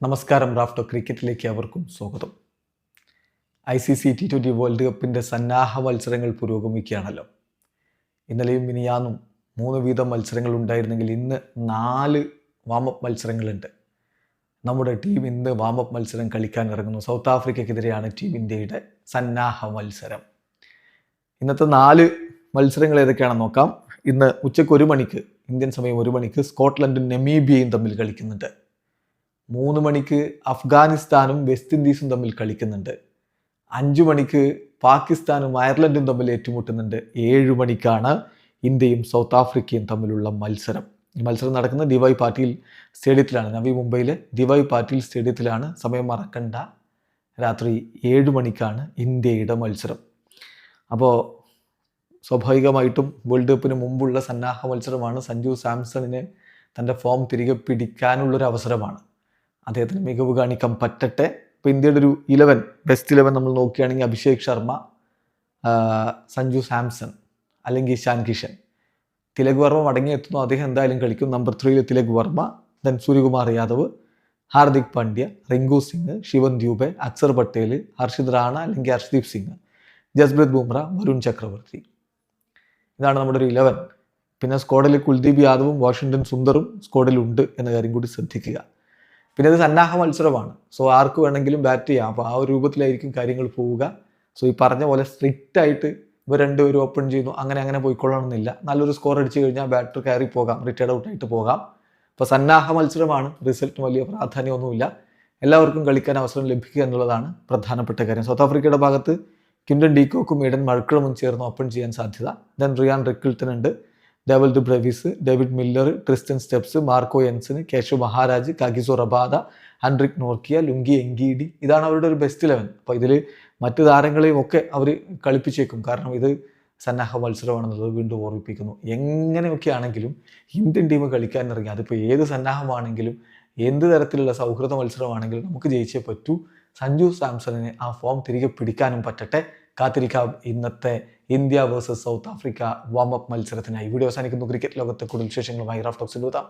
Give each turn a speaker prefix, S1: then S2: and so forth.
S1: നമസ്കാരം. റാഫ്റ്റോ ക്രിക്കറ്റിലേക്ക് അവർക്കും സ്വാഗതം. ICC T20 വേൾഡ് കപ്പിൻ്റെ സന്നാഹ മത്സരങ്ങൾ പുരോഗമിക്കുകയാണല്ലോ. ഇന്നലെയും മിനിയാന്നും 3 വീതം മത്സരങ്ങൾ ഉണ്ടായിരുന്നെങ്കിൽ ഇന്ന് 4 വാമപ്പ് മത്സരങ്ങളുണ്ട്. നമ്മുടെ ടീം ഇന്ന് വാമപ്പ് മത്സരം കളിക്കാൻ ഇറങ്ങുന്നു. സൗത്ത് ആഫ്രിക്കയ്ക്കെതിരെയാണ് ടീം ഇന്ത്യയുടെ സന്നാഹ മത്സരം. ഇന്നത്തെ 4 മത്സരങ്ങൾ ഏതൊക്കെയാണെന്ന് നോക്കാം. ഇന്ന് ഉച്ചയ്ക്ക് 1 മണിക്ക്, ഇന്ത്യൻ സമയം 1 മണിക്ക് സ്കോട്ട്ലൻഡും നമീബിയയും തമ്മിൽ കളിക്കുന്നുണ്ട്. 3 മണിക്ക് അഫ്ഗാനിസ്ഥാനും വെസ്റ്റ് ഇൻഡീസും തമ്മിൽ കളിക്കുന്നുണ്ട്. 5 മണിക്ക് പാകിസ്ഥാനും അയർലൻഡും തമ്മിൽ ഏറ്റുമുട്ടുന്നുണ്ട്. 7 മണിക്കാണ് ഇന്ത്യയും സൗത്ത് ആഫ്രിക്കയും തമ്മിലുള്ള മത്സരം. ഈ മത്സരം നടക്കുന്നത് DY പാട്ടീൽ സ്റ്റേഡിയത്തിലാണ്. നവി മുംബൈയിലെ DY പാട്ടീൽ സ്റ്റേഡിയത്തിലാണ്. സമയം മറക്കണ്ട, രാത്രി 7 മണിക്കാണ് ഇന്ത്യയുടെ മത്സരം. അപ്പോൾ സ്വാഭാവികമായിട്ടും വേൾഡ് കപ്പിന് മുമ്പുള്ള സന്നാഹ മത്സരമാണ്. സഞ്ജു സാംസണിന് തൻ്റെ ഫോം തിരികെ പിടിക്കാനുള്ളൊരു അവസരമാണ്. അദ്ദേഹത്തിന് മികവ് കാണിക്കാൻ പറ്റട്ടെ. ഇപ്പോൾ ഇന്ത്യയുടെ ഒരു 11 ബെസ്റ്റ് 11 നമ്മൾ നോക്കുകയാണെങ്കിൽ അഭിഷേക് ശർമ്മ, സഞ്ജു സാംസൺ അല്ലെങ്കിൽ ഇഷാൻ കിഷൻ. തിലക് വർമ്മ മടങ്ങിയെത്തുന്നു, അദ്ദേഹം എന്തായാലും കളിക്കും. നമ്പർ 3 തിലക് വർമ്മ, ദെൻ സൂര്യകുമാർ യാദവ്, ഹാർദിക് പാണ്ഡ്യ, റിങ്കു സിംഗ്, ശിവൻ ദ്യൂബെ, അക്സർ പട്ടേൽ, ഹർഷിത് റാണ അല്ലെങ്കിൽ ഹർഷ്ദീപ് സിംഗ്, ജസ്പ്രീത് ബുംറ, വരുൺ ചക്രവർത്തി. ഇതാണ് നമ്മുടെ ഒരു 11. പിന്നെ സ്ക്വാഡിൽ കുൽദീപ് യാദവും വാഷിംഗ്ടൺ സുന്ദറും സ്ക്വാഡിലുണ്ട് എന്ന കാര്യം കൂടി ശ്രദ്ധിക്കുക. പിന്നെ ഇത് സന്നാഹ മത്സരമാണ്. സോ ആർക്ക് വേണമെങ്കിലും ബാറ്റ് ചെയ്യാം. അപ്പോൾ ആ ഒരു രൂപത്തിലായിരിക്കും കാര്യങ്ങൾ പോവുക. സോ ഈ പറഞ്ഞ പോലെ സ്ട്രിക്റ്റ് ആയിട്ട് ഇവർ രണ്ടുപേരും ഓപ്പൺ ചെയ്യുന്നു അങ്ങനെ പോയിക്കൊള്ളണമെന്നില്ല. നല്ലൊരു സ്കോർ അടിച്ചു കഴിഞ്ഞാൽ ബാറ്റർ കയറി പോകാം, റിട്ടയർഡ് ഔട്ട് ആയിട്ട് പോകാം. അപ്പോൾ സന്നാഹ മത്സരമാണ്. റിസൾട്ടിന് വലിയ പ്രാധാന്യമൊന്നുമില്ല. എല്ലാവർക്കും കളിക്കാൻ അവസരം ലഭിക്കുക എന്നുള്ളതാണ് പ്രധാനപ്പെട്ട കാര്യം. സൗത്ത് ആഫ്രിക്കയുടെ ഭാഗത്ത് ക്വിൻ്റൺ ഡീകോക്കും ഈഡൻ മർക്കളമും ചേർന്ന് ഓപ്പൺ ചെയ്യാൻ സാധ്യത. ദെൻ റിയാൻ റിക്കിൾട്ടൺ ഉണ്ട്, David Brevis, David Miller, Tristan Stubbs, Marco Jansen, Keshav Maharaj, Kagiso Rabada, Anrich Nortje, Lungi Ngidi. ഇതാണ് അവരുടെ ഒരു ബെസ്റ്റ് 11. അപ്പോൾ ഇതിൽ മറ്റു താരങ്ങളെയും ഒക്കെ അവർ കളിപ്പിച്ചേക്കും. കാരണം ഇത് സന്നാഹ മത്സരമാണെന്നുള്ളത് വീണ്ടും ഓർമ്മിപ്പിക്കുന്നു. എങ്ങനെയൊക്കെ ആണെങ്കിലും ഇന്ത്യൻ ടീം കളിക്കാൻ ഇറങ്ങി, അതിപ്പോൾ ഏത് സന്നാഹമാണെങ്കിലും എന്ത് തരത്തിലുള്ള സൗഹൃദ മത്സരമാണെങ്കിലും നമുക്ക് ജയിച്ചേ പറ്റൂ. സഞ്ജു സാംസണിന് ആ ഫോം തിരികെ പിടിക്കാനും പറ്റട്ടെ. കാത്തിരിക്കാം ഇന്നത്തെ India versus South Africa warmup മത്സരത്തിനായി. വീഡിയോ അവസാനിക്കുന്നു. ക്രിക്കറ്റ് ലോകത്തെ കൂടുതൽ വിശേഷങ്ങളുമായി റാഫ് ടോക്സിൽ എത്താം.